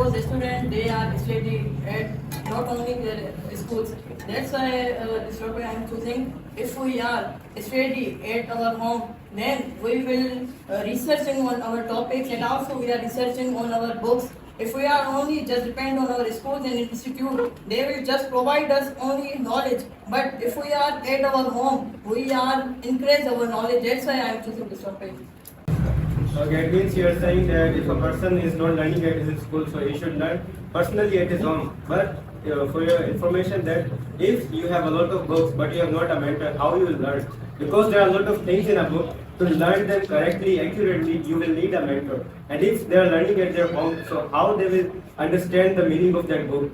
because the students they are studying at not only their schools. That's why this topic I am choosing. If we are study at our home, then we will researching on our topics and also we are researching on our books. If we are only just depend on our schools and institute, they will just provide us only knowledge. But if we are at our home, we are increase our knowledge. That's why I am choosing this topic. Okay, it means you are saying that if a person is not learning at his school, so he should learn personally at his home. But for your information, that if you have a lot of books but you have not a mentor, how you will learn? Because there are a lot of things in a book. To learn them correctly, accurately, you will need a mentor. And if they are learning at their home, so how they will understand the meaning of that book?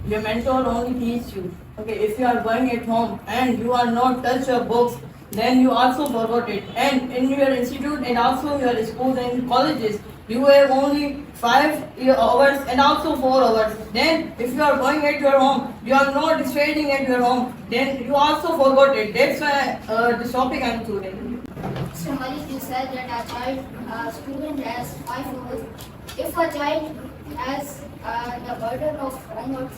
Your mentor only teach you. Okay, if you are going at home and you are not touch your books, then you also forgot it. And in your institute and also your schools and colleges, you have only 5 hours and also 4 hours. Then if you are going at your home, you are not studying at your home, then you also forgot it. That's why this topic I am choosing. So Malik, you said that a student has 5 hours. If a child has the burden of homework,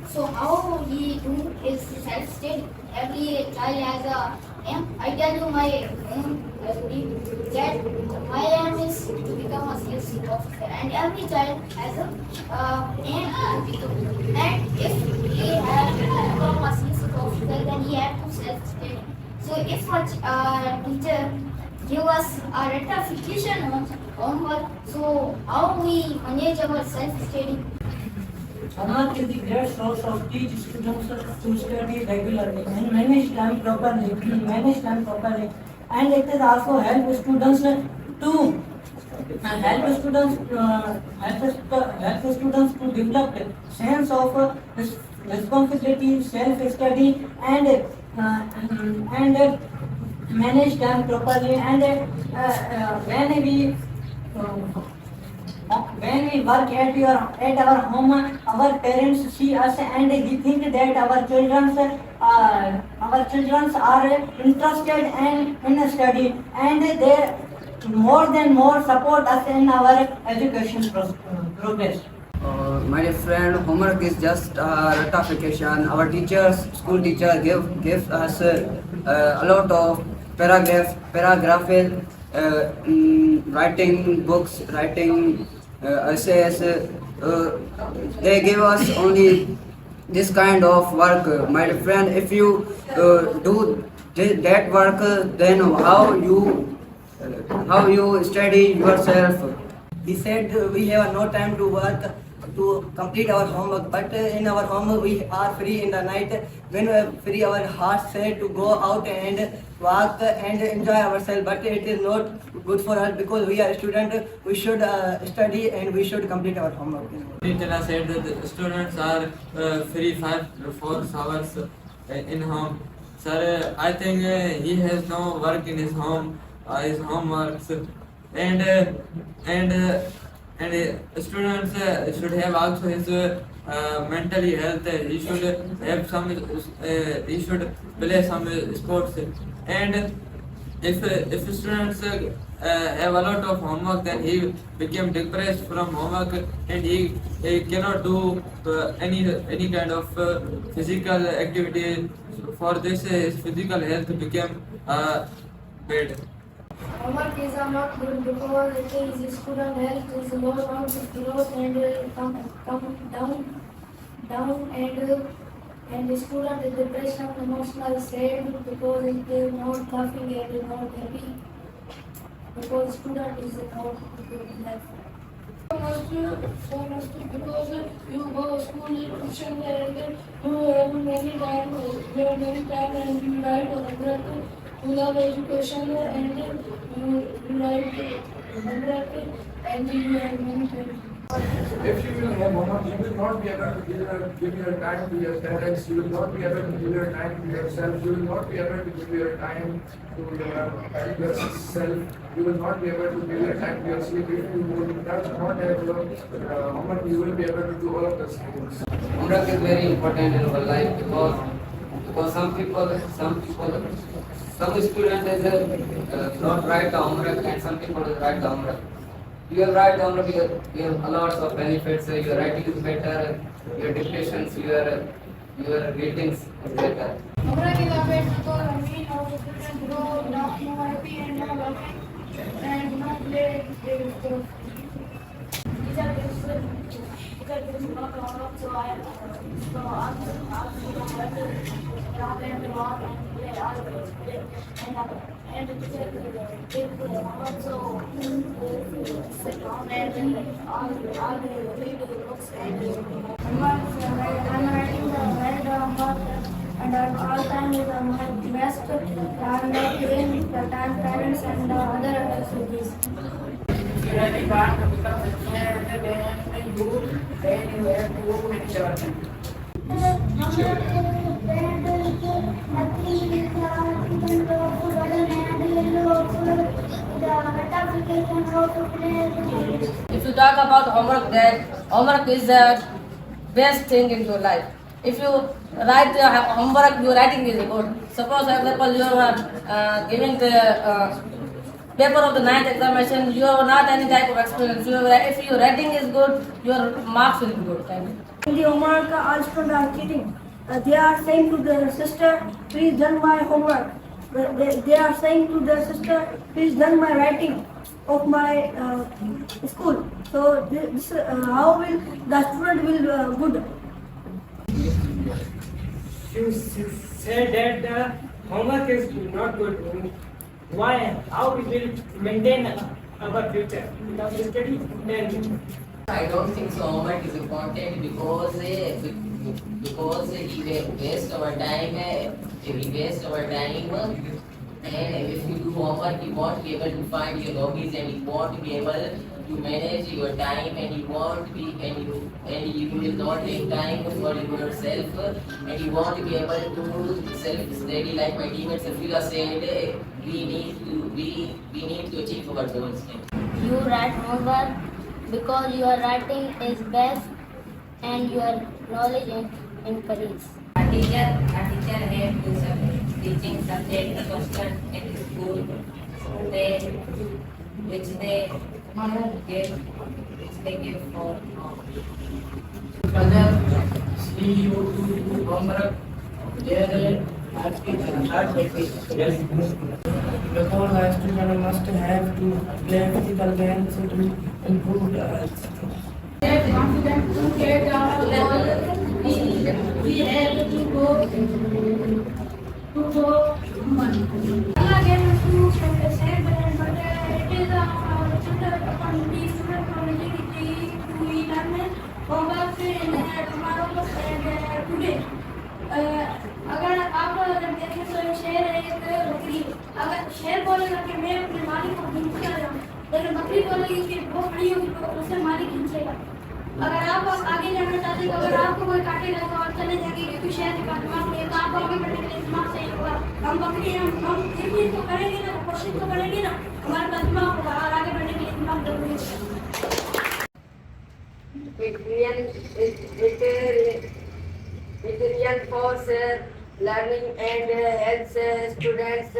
so how he do his self-study? Every child has a aim. I tell you my own story that my aim is to become a sales officer, and every child has a aim to become. And if he has to become a sales officer, then he has to self-study. So if a teacher give us a rectification on homework, so how we manage our self-study? Homework is the great source of teach students to study regularly and manage time properly. And it is also help students to develop sense of responsibility, self-study, and manage time properly. And when we work at our home, our parents see us and they think that our children are interested in study, and they more than more support us in our education progress. My dear friend, homework is just rectification. Our teachers, school teacher gives us a lot of paragraph, writing books, writing essays. They give us only this kind of work. My dear friend, if you do that work, then how you study yourself? He said we have no time to work to complete our homework, but in our home we are free in the night. When we are free, our hearts say to go out and walk and enjoy ourselves, but it is not good for us because we are students. We should study and we should complete our homework. Teacher said that the students are free 4 hours in home. Sir, I think he has no work in his home, his homeworks, and students should have also his mentally health. He should have some. He should play some sports. And if students have a lot of homework, then he became depressed from homework, and he cannot do any kind of physical activity. For this, his physical health became bad. Homework is not good because it is student health is low on growth and come down and the student is depression, emotional sad because it is not laughing and is not happy because student is not good in life. Because you go to school, tuition, and you have many time and you write homework. You love education and you write homework and you have many time. If you will have homework, you will not be able to give your time to your parents, you will not be able to give your time to yourself, you will not be able to give your time to yourself, you will not be able to give your time to your sleep. If you will not have homework, you will be able to do all of those things. Homework is very important in our life because some students not write the homework and some people write the homework. You have write homework, you have a lot of benefits. Your writing is better, your dictations, your readings is better. Homework is a bit because I mean how the children grow not more happy and more loving and not play with sports. Teacher gives lot of homework, so I ask them to walk and play all the way. And the teacher gives the homework, so sit down and all the read the books and I'm writing the well homework. And all time is my best. I'm not giving the time parents and the other activities. If you really want to become a engineer, then you have to go with your If you talk about homework, then homework is the best thing in your life. If you write the homework, your writing is good. Suppose, for example, you are giving the paper of the ninth examination, you have not any type of experience. If your writing is good, your marks will be good. Thank you. In the homework, all students are cheating. They are saying to their sister, please done my homework. They are saying to their sister, please done my writing of my school. So this how will the student will good? You said that the homework is not good. Why? How we will maintain our future without study? Then I don't think so. Homework is important because we waste our time. We waste our time, and if you do homework, you won't be able to find your hobbies, and you won't be able to manage your time, and you won't be you will not take time for yourself, and you won't be able to self-study like my teammates Safira said. We need to achieve our goals. You write homework because your writing is best and your knowledge increase. A teacher have to teaching subject question in school, which they give for Further, see you do homework. There are yes. because a student must have to play physical games to improve the health. Get confident to get our goal. We have to go. Allah gave us to say that, but it is our student community to learn homework in tomorrow and today. अगर आप देखें तो शेर है एक बकरी अगर शेर बोलेगा कि मैं अपने मालिक को खींचता जाऊँ लेकिन बकरी बोलेगी कि वो खड़ी होगी तो उसे मालिक खींचेगा अगर आप आगे जाना चाहते हैं तो अगर आपको कोई काटेगा तो आप चले जाएंगे क्योंकि शेर का दिमाग नहीं है तो आपको आगे बढ़ने के लिए दिमाग चाहिए होगा हम बकरी हैं हम फिर भी तो करेंगे ना कोशिश तो करेंगे ना हमारे पास दिमाग होगा और आगे बढ़ने के लिए दिमाग जरूरी है It reinforces learning and helps students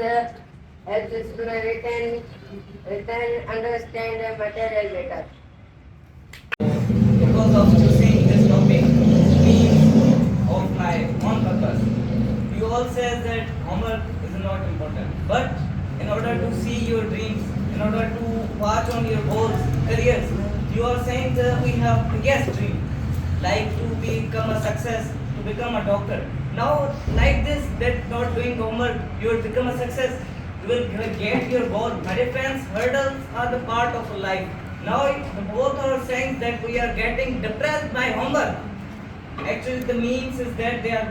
understand material better. Because of choosing this topic, means of my own purpose. You all said that homework is not important, but in order to see your dreams, in order to watch on your goals, careers, you are saying that we have biggest dream, like to become a success, to become a doctor. Now, like this, that not doing homework, you will become a success, you will get your goal. My dear friends, hurdles are the part of life. Now, both are saying that we are getting depressed by homework. Actually, the means is that they are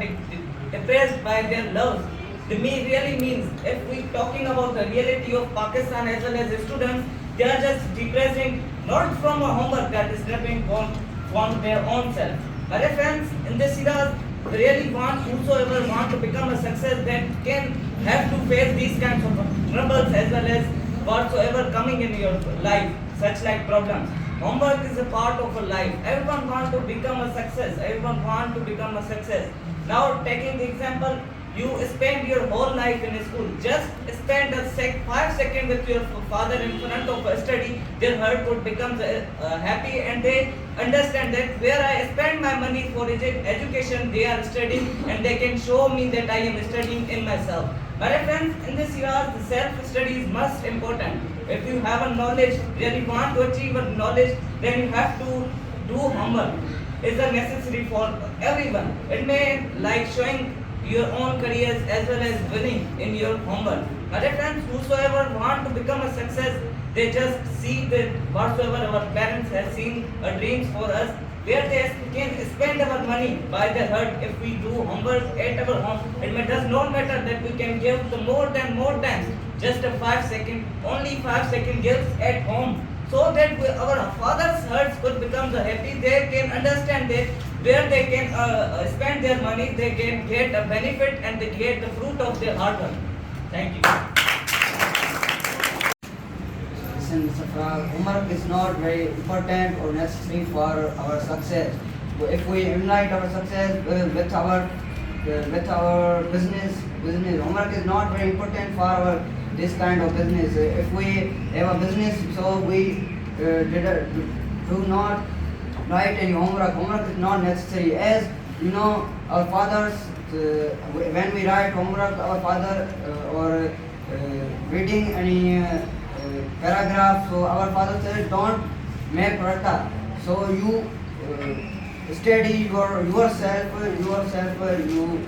depressed by their loves. The really means, if we talking about the reality of Pakistan as well as the students, they are just depressing not from a homework that is stepping from their own self. My dear friends, in this era, really want whosoever want to become a success that can have to face these kinds of troubles as well as whatsoever coming in your life, such like problems. Homework is a part of a life. Everyone want to become a success. Everyone want to become a success. Now taking the example, You spend your whole life in school. Just spend 5 seconds with your father in front of a study. Their heart would become happy, and they understand that where I spend my money for education, they are studying, and they can show me that I am studying in myself. My dear friends, in this year, the self-study is most important. If you have a knowledge, really want to achieve a knowledge, then you have to do homework. It's a necessary for everyone. It may like showing your own careers as well as winning in your homework. My dear friends, whosoever want to become a success, they just see that whatsoever our parents have seen a dreams for us, where they can spend our money by their heart if we do homework at our home. It does not matter that we can give the more times, just a 5 second, only 5 second gifts at home, so that our father's hearts could become the happy. They can understand that where they can spend their money, they can get a benefit and they get the fruit of their hard work. Thank you. Listen, Safra, homework is not very important or necessary for our success. If we unite our success with our business, homework is not very important for our this kind of business. If we have a business, so we do not write any homework. Homework is not necessary. As you know, our fathers, when we write homework, our father or reading any paragraph, so our father says don't make paratha. So you study yourself, you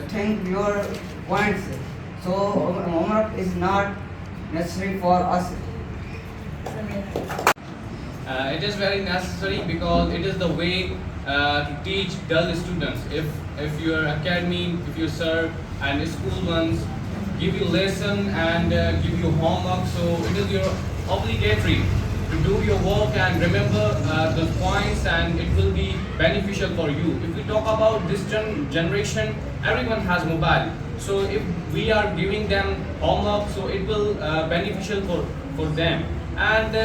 think your points. So homework is not necessary for us. It is very necessary because it is the way to teach dull students. If your academy, if you serve and school ones give you lesson and give you homework, so it is your obligatory to do your work and remember those points, and it will be beneficial for you. If we talk about this generation, everyone has mobile. So if we are giving them homework, so it will beneficial for them. And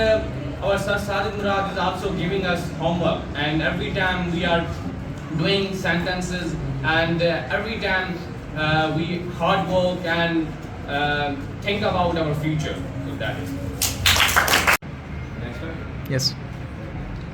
our Sir Sajid Murad is also giving us homework, and every time we are doing sentences, and every time we hard work and think about our future. So that is. Next one. Yes.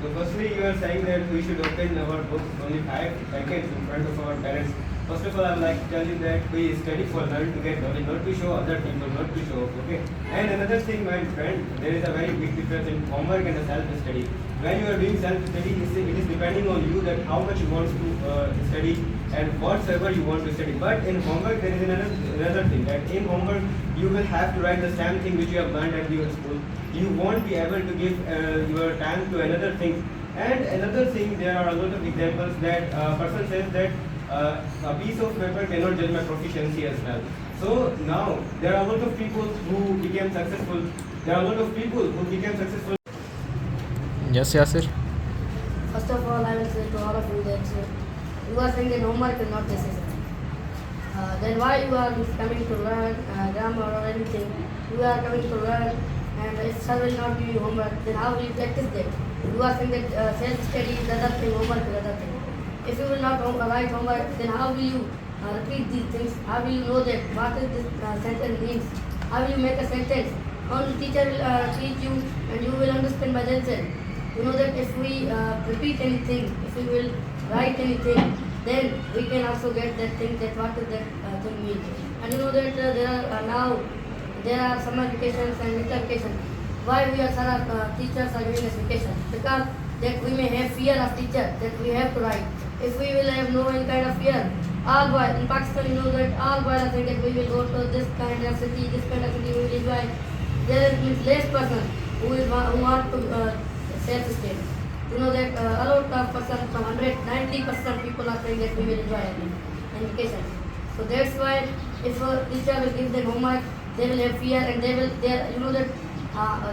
So firstly, you are saying that we should open our books only 5 seconds in front of our parents. First of all, I would like to tell you that we study for learn to get knowledge, not to show other people, not to show off, okay? And another thing, my friend, there is a very big difference in homework and self-study. When you are doing self-study, it is depending on you that how much you want to study and whatsoever you want to study. But in homework, there is another thing, that in homework, you will have to write the same thing which you have learned at your school. You won't be able to give your time to another thing. And another thing, there are a lot of examples that a person says that a piece of paper cannot judge my proficiency as well. So now there are a lot of people who became successful. Yes, Yasir. First of all, I will say to all of you that you are saying that homework is not necessary. Then why you are coming to learn grammar or anything? You are coming to learn, and if sir will not give you homework, then how will you practice that? You are saying that self-study is other thing, homework is other thing. If you will not write homework, then how will you repeat these things? How will you know that what is this sentence means? How will you make a sentence? Only teacher will teach you, and you will understand by themselves. You know that if we repeat anything, if we will write anything, then we can also get that thing, that what does that thing mean. And you know that there are summer vacations and winter vacations. Why we are teachers are giving us vacation? Because that we may have fear of teacher, that we have to write. If we will have no any kind of fear, all boys in Pakistan, you know that all boys are saying that we will go to this kind of city, we will enjoy. There is less person who want to self-study. You know that a lot of person from 190% people are saying that we will enjoy education. So that's why if a teacher will give them homework, they will have fear, and you know that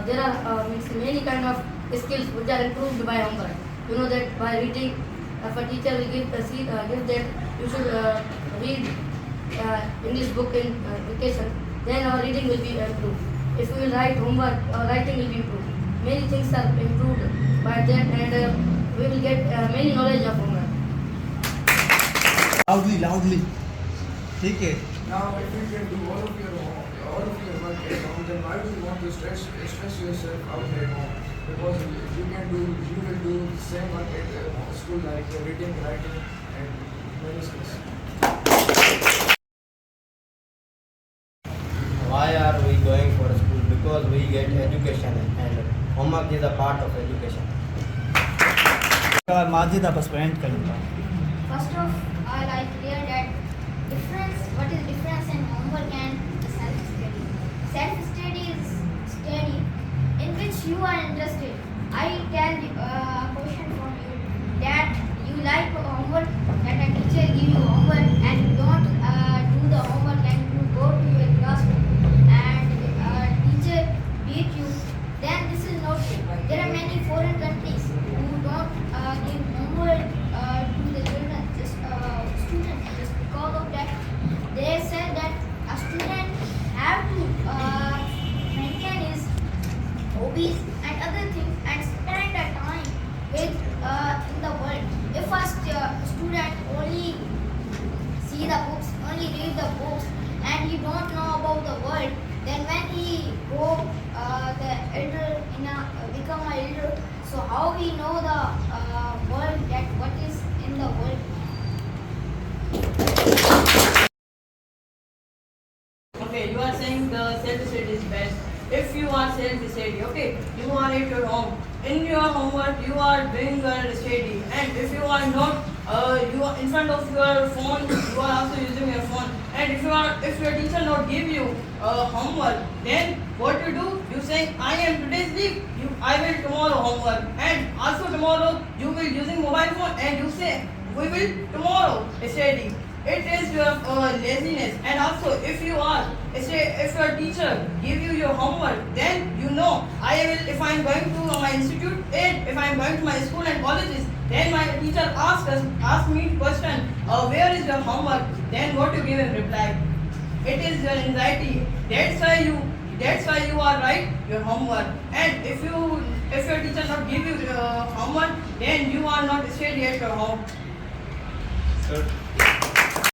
there are many kind of skills which are improved by homework. You know that by reading, if a teacher will give that you should read English book in vacation, then our reading will be improved. If we will write homework, our writing will be improved. Many things are improved by that, and we will get many knowledge of homework. Loudly. ठीक है. Now, if you can do all of your work at home, then why do you want to stress yourself out at home? Because you will do the same work at school, like reading, writing, and many skills. Why are we going for school? Because we get education and homework is a part of education. Majid आप explain करूँगा. First of all, I clear that what is difference in homework and self-study. Self-study is study in which you are interested. I tell a question from you that you like homework, that a teacher give you homework and you don't do the homework and you go to your classroom and teacher beat you, then this is not good. There are many foreign countries who don't give homework to the children, students, just because of that. They said that a student have to maintain his hobbies and other things and spend a time with in the world. If a student only see the books, only read the books, and he don't know about the world, then when he go the elder become an elder, so how we know the world, that what is in the world? Okay, you are saying the self-study is best. If you are self-study, okay, you are at your home. In your homework, you are doing your study, and if you are not, you are in front of your phone, you are also using your phone. And if your teacher not give you homework, then what you do? You say, I am today's leave. I will tomorrow homework, and also tomorrow you will using mobile phone, and you say, we will tomorrow study. It is your laziness. And also, if your teacher give you your homework, then you know, if I am going to my institute, and if I am going to my school and colleges, then my teacher ask me question, where is your homework? Then what you give in reply? It is your anxiety. That's why you are write your homework. And if your teacher not give you homework, then you are not study at your home. Sir.